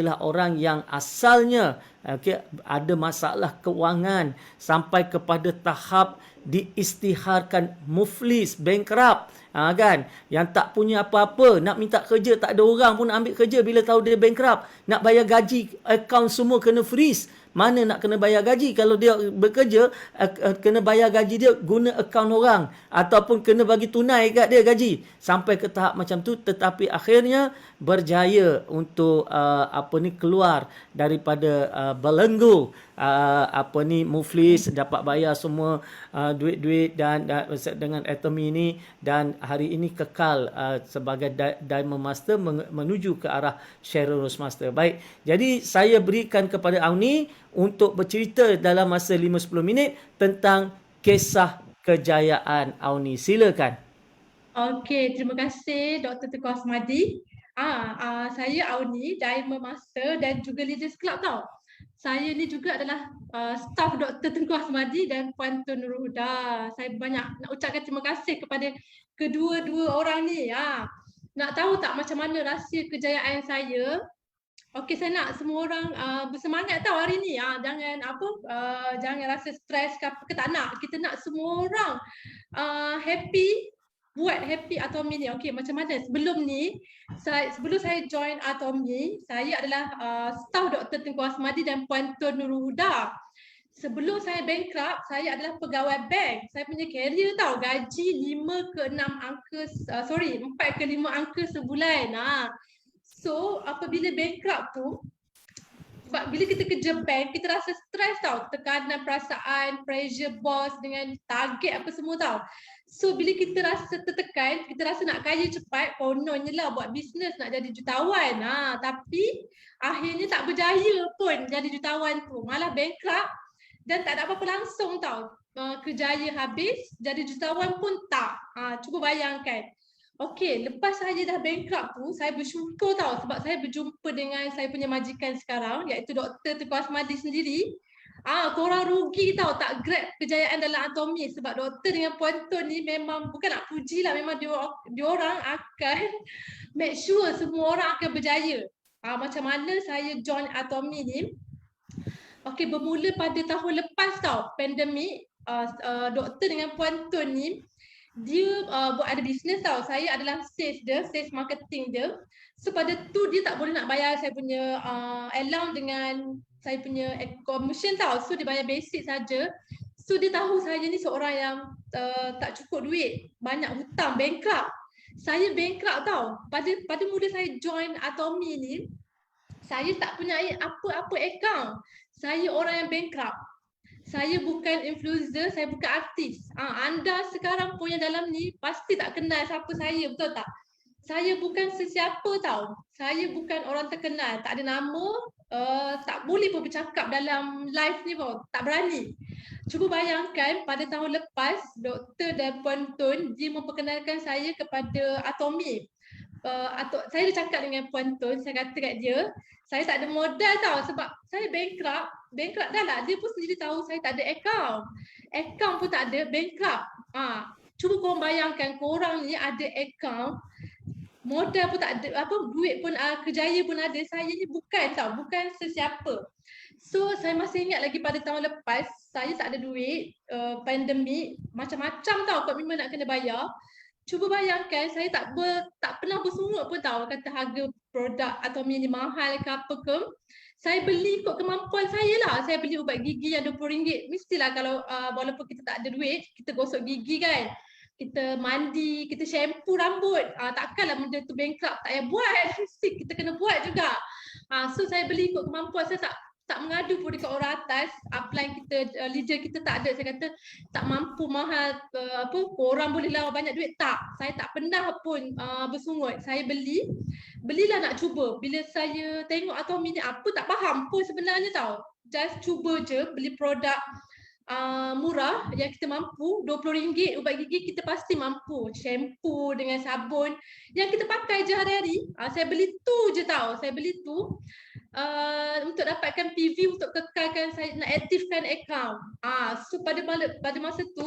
adalah orang yang asalnya ada masalah kewangan sampai kepada tahap diisytiharkan muflis, bankrupt, kan, yang tak punya apa-apa, nak minta kerja tak ada orang pun ambil kerja bila tahu dia bankrupt, nak bayar gaji, akaun semua kena freeze. Mana nak kena bayar gaji kalau dia bekerja, kena bayar gaji dia guna akaun orang ataupun kena bagi tunai kat dia gaji sampai ke tahap macam tu, tetapi akhirnya berjaya untuk keluar daripada belenggu muflis, dapat bayar semua duit-duit dan dengan Atomy ini, dan hari ini kekal sebagai Diamond Master menuju ke arah Shadow Rose Master. Baik, jadi saya berikan kepada Auni untuk bercerita dalam masa 5-10 minit tentang kisah kejayaan Auni. Silakan. Okey, terima kasih Dr. Tengku Asmadi. Saya Auni, Diamond Master dan juga Leaders Club tau. Saya ni juga adalah staff Dr. Tengku Asmadi dan Puan Tun Nurul Huda. Saya banyak nak ucapkan terima kasih kepada kedua-dua orang ni. Nak tahu tak macam mana rahsia kejayaan saya? Okey, saya nak semua orang bersemangat tau hari ni. Jangan rasa stres ke tak nak. Kita nak semua orang happy, buat happy Atomy ni. Okey, macam mana? Sebelum saya join Atomy, saya adalah staff Dr. Tengku Asmadi dan Puan Tun Nurul Huda. Sebelum saya bankrupt, saya adalah pegawai bank. Saya punya career tau, gaji 4 ke 5 angka sebulan. So, apabila bankrupt tu, sebab bila kita kerja bank, kita rasa stres tau, tekanan perasaan, pressure bos dengan target apa semua tau. So, bila kita rasa tertekan, kita rasa nak kaya cepat, kononnya lah buat bisnes nak jadi jutawan. Tapi akhirnya tak berjaya pun jadi jutawan tu, malah bankrupt dan tak ada apa-apa langsung tau. Kerjaya habis, jadi jutawan pun tak. Cuba bayangkan. Okey, lepas saya dah bankrupt tu, saya bersyukur tau sebab saya berjumpa dengan saya punya majikan sekarang, iaitu Dr. Tengku Asmadi sendiri. Korang rugi tau tak grab kejayaan dalam Atomy, sebab doktor dengan Puan Tun ni memang bukan nak puji lah, memang dia orang akan make sure semua orang akan berjaya. Macam mana saya join Atomy ni? Okey, bermula pada tahun lepas tau, pandemik. Doktor dengan Puan Tun ni dia buat ada bisnes tau. Saya adalah sales marketing dia. So pada tu dia tak boleh nak bayar saya punya allowance dengan saya punya commission tau. So dia bayar basic saja. So dia tahu saya ni seorang yang tak cukup duit, banyak hutang, bankrupt. Saya bankrupt tau. Pada mula saya join Atomy ni, saya tak punya apa-apa account. Saya orang yang bankrupt. Saya bukan influencer, saya bukan artis. Anda sekarang pun yang dalam ni pasti tak kenal siapa saya, betul tak? Saya bukan sesiapa tau. Saya bukan orang terkenal, tak ada nama, tak boleh pun bercakap dalam live ni pun, tak berani. Cuba bayangkan pada tahun lepas, Doktor dan Puan Tun dia memperkenalkan saya kepada Atomy. Saya dah cakap dengan Puan Tun, saya kata kat dia, saya tak ada modal tau sebab saya bankrupt dah lah. Dia pun sendiri tahu saya tak ada account pun tak ada, bankrupt. Cuba korang bayangkan, korang ni ada account, modal pun tak ada, duit pun kerjaya pun ada, saya ni bukan sesiapa. So saya masih ingat lagi pada tahun lepas, saya tak ada duit, pandemik, macam-macam tau komitmen nak kena bayar. Cuba bayangkan, saya tak pernah bersungut pun tahu kata harga produk atau ni mahal ke apa ke. Saya beli ikut kemampuan saya lah. Saya beli ubat gigi yang RM20. Mestilah kalau walaupun kita tak ada duit, kita gosok gigi kan. Kita mandi, kita shampoo rambut. Takkanlah benda tu bankrupt tak payah buat. Mesti kita kena buat juga. So saya beli ikut kemampuan. Saya tak mengadu pun dekat orang atas, upline kita, leader kita tak ada. Saya kata tak mampu, mahal, korang boleh lah banyak duit. Tak, saya tak pernah pun bersungut. Saya belilah nak cuba. Bila saya tengok Atomy ni, apa tak faham pun sebenarnya tau. Just cuba je beli produk murah yang kita mampu, RM20 ubat gigi kita pasti mampu. Shampoo dengan sabun yang kita pakai je hari-hari. Saya beli tu je tau. Saya beli tu untuk dapatkan PV untuk kekalkan saya nak aktifkan account. So pada masa tu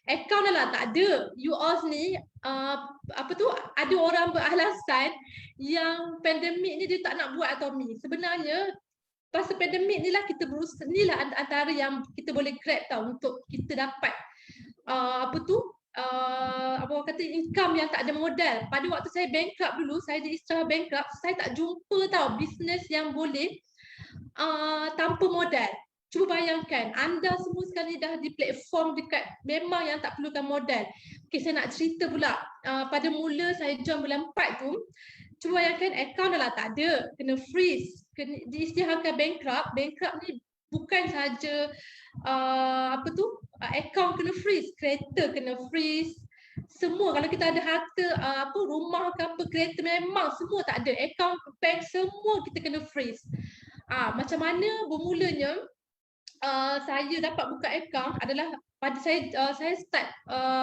account dah lah tak ada. UOS ni ada orang beralasan yang pandemik ni dia tak nak buat Atomy. Sebenarnya pasal pandemik ni lah kita berusaha, ni lah antara yang kita boleh grab tau untuk kita dapat apa orang kata income yang tak ada modal. Pada waktu saya bankrupt dulu, saya di istilah bankrupt, saya tak jumpa tau business yang boleh tanpa modal. Cuba bayangkan, anda semua sekali dah di platform dekat memang yang tak perlukan modal. Okay, saya nak cerita pula. Pada mula saya join bulan 4 tu, cuba bayangkan account dah lah tak ada, kena freeze, kena diisytiharkan bankrupt. Bankrupt ni bukan saja account kena freeze, kereta kena freeze, semua. Kalau kita ada harta rumah ke apa, kereta, memang semua tak ada, account bank semua kita kena freeze. Macam mana bermulanya saya dapat buka account adalah pada saya start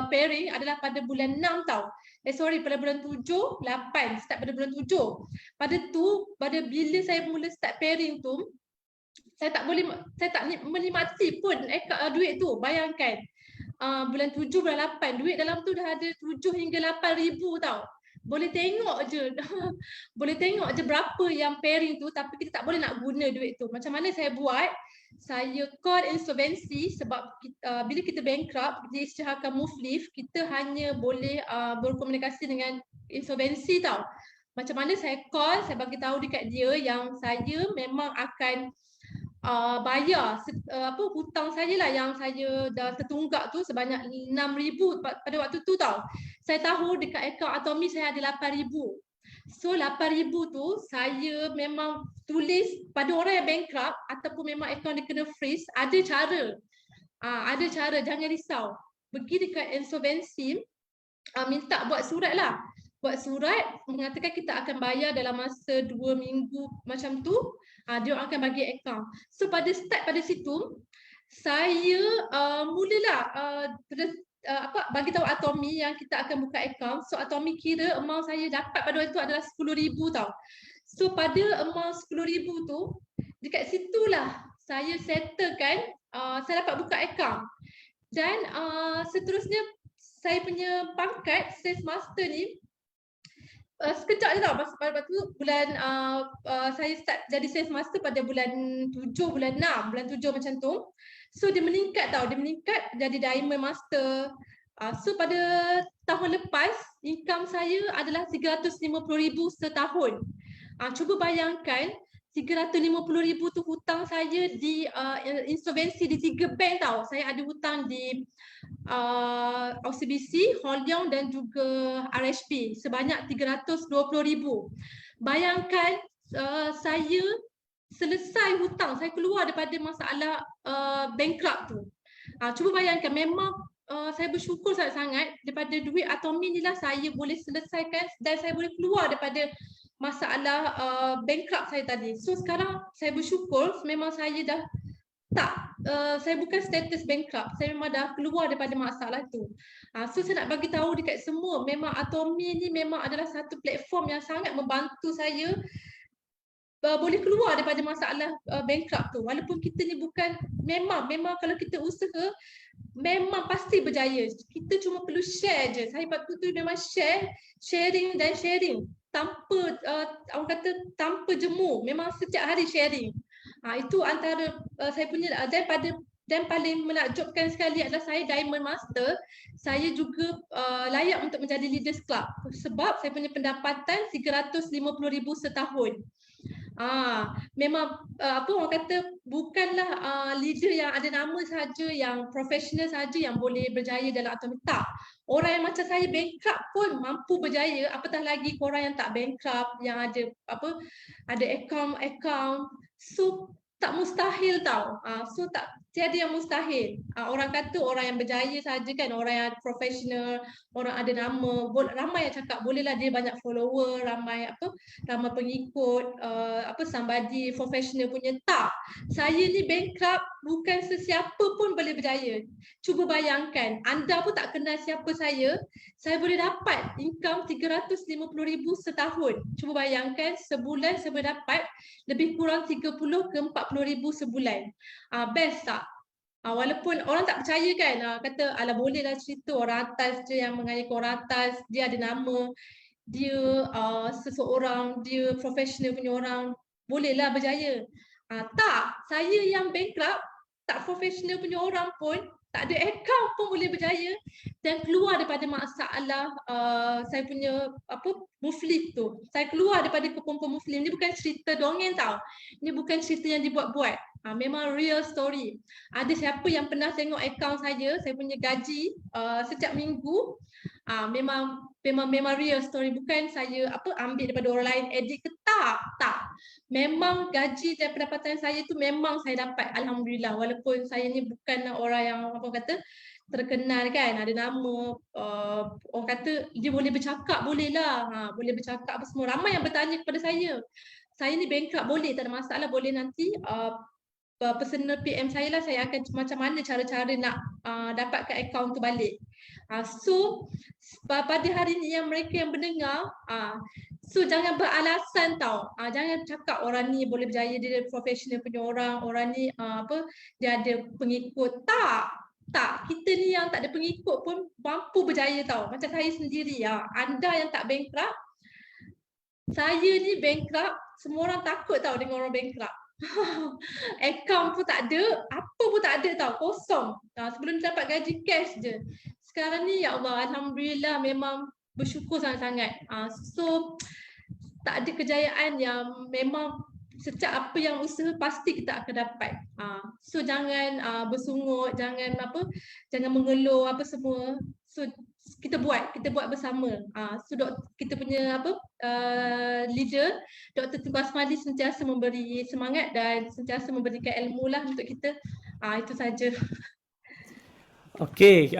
pairing adalah pada bulan 6 tau. Pada bulan 7, 8, start pada bulan 7. Pada bila saya mula start pairing tu, saya tak menikmati pun duit tu. Bayangkan bulan 7, bulan 8, duit dalam tu dah ada 7 hingga 8 ribu tau. Boleh tengok je berapa yang pairing tu, tapi kita tak boleh nak guna duit tu. Macam mana saya buat? Saya call insolvency sebab bila kita bankrupt, diisytiharkan move leave, kita hanya boleh berkomunikasi dengan insolvency tau. Macam mana saya call, saya bagi tahu dekat dia yang saya memang akan bayar hutang saya lah yang saya dah tertunggak tu sebanyak 6,000 pada waktu tu tau. Saya tahu dekat akaun Atomy saya ada 8,000. So 8,000 tu saya memang tulis pada orang yang bankrupt ataupun memang akaun dia kena freeze, ada cara, jangan risau. Pergi dekat insolvency, minta buat surat lah. Buat surat mengatakan kita akan bayar dalam masa 2 minggu macam tu, dia akan bagi akaun. So pada situ saya mulalah bagi tahu Atomy yang kita akan buka akaun. So Atomy kira amount saya dapat pada waktu itu adalah 10,000 tau. So pada amount 10,000 tu, dekat situlah saya settlekan, saya dapat buka akaun. Dan seterusnya saya punya pangkat sales master ni sekejap je tau. Pada waktu bulan saya start jadi sales master pada bulan 7, bulan 6, bulan 7 macam tu. So dia meningkat tau, jadi diamond master. So pada tahun lepas, income saya adalah 350,000 setahun. Cuba bayangkan, 350,000 tu hutang saya di insolvency di 3 bank tau. Saya ada hutang di OCBC, Hong Leong dan juga RHB sebanyak 320,000. Bayangkan saya selesai hutang, saya keluar daripada masalah bankrupt tu. Cuba bayangkan, memang saya bersyukur sangat-sangat daripada duit Atomy ni lah saya boleh selesaikan dan saya boleh keluar daripada masalah bankrupt saya tadi. So sekarang saya bersyukur memang saya dah saya bukan status bankrupt, saya memang dah keluar daripada masalah tu. So saya nak bagi tahu dekat semua, memang Atomy ni memang adalah satu platform yang sangat membantu saya boleh keluar daripada masalah bankrupt tu. Walaupun kita ni bukan, memang kalau kita usaha memang pasti berjaya. Kita cuma perlu share je. Saya waktu tu memang sharing tanpa orang kata tanpa jemu, memang setiap hari sharing. Itu antara saya punya, dan paling menakjubkan sekali adalah saya Diamond Master. Saya juga layak untuk menjadi Leaders Club sebab saya punya pendapatan 350,000 setahun. Memang orang kata bukanlah leader yang ada nama saja, yang profesional saja yang boleh berjaya dalam Atomy. Tak. Orang yang macam saya bankrupt pun mampu berjaya, apatah lagi korang yang tak bankrupt, yang ada ada account. So tak mustahil tau. So tak tiada yang mustahil. Orang kata orang yang berjaya saja kan, orang yang profesional, orang ada nama, ramai yang cakap bolehlah dia banyak follower, ramai pengikut, somebody professional punya. Tak. Saya ni bankrupt, bukan sesiapa pun boleh berjaya. Cuba bayangkan, anda pun tak kenal siapa saya boleh dapat income 350,000 setahun. Cuba bayangkan sebulan saya boleh dapat lebih kurang 30 ke 40,000 sebulan. Best tak? Walaupun orang tak percaya kan, kata alah bolehlah cerita orang atas je yang mengayakan orang atas, dia ada nama, dia seseorang, dia profesional punya orang, bolehlah berjaya. Tak, saya yang bankrupt, tak profesional punya orang pun, tak ada account pun boleh berjaya dan keluar daripada masalah saya punya muflis tu. Saya keluar daripada kepom-pom muflis. Ni bukan cerita dongeng tau. Ni bukan cerita yang dibuat-buat. Memang real story. Ada siapa yang pernah tengok account saya punya gaji setiap minggu, memang real story. Bukan saya ambil daripada orang lain, edit ke tak. Memang gaji dan pendapatan saya tu memang saya dapat, alhamdulillah. Walaupun saya ni bukan orang yang terkenal kan, ada nama, orang kata dia boleh bercakap, bolehlah. Boleh bercakap apa semua. Ramai yang bertanya kepada saya ni bankrupt, boleh, tak ada masalah, boleh nanti personal PM saya lah, saya akan macam mana cara-cara nak dapatkan akaun tu balik. So pada hari ni yang mereka yang mendengar, so jangan beralasan tau. Jangan cakap orang ni boleh berjaya, dia profesional punya orang ni dia ada pengikut. Tak, kita ni yang tak ada pengikut pun mampu berjaya tau. Macam saya sendiri, anda yang tak bankrupt, saya ni bankrupt, semua orang takut tau dengan orang bankrupt. Account pun tak ada, apa pun tak ada tau, kosong. Sebelum dapat gaji cash je. Sekarang ni ya Allah, alhamdulillah, memang bersyukur sangat-sangat. So tak ada kejayaan yang memang setiap apa yang usaha pasti kita akan dapat. So jangan bersungut, jangan mengeluh apa semua. So kita buat bersama. So kita punya leader Dr. Tengku Asmadi sentiasa memberi semangat dan sentiasa memberikan ilmu lah untuk kita. Itu saja. Okey,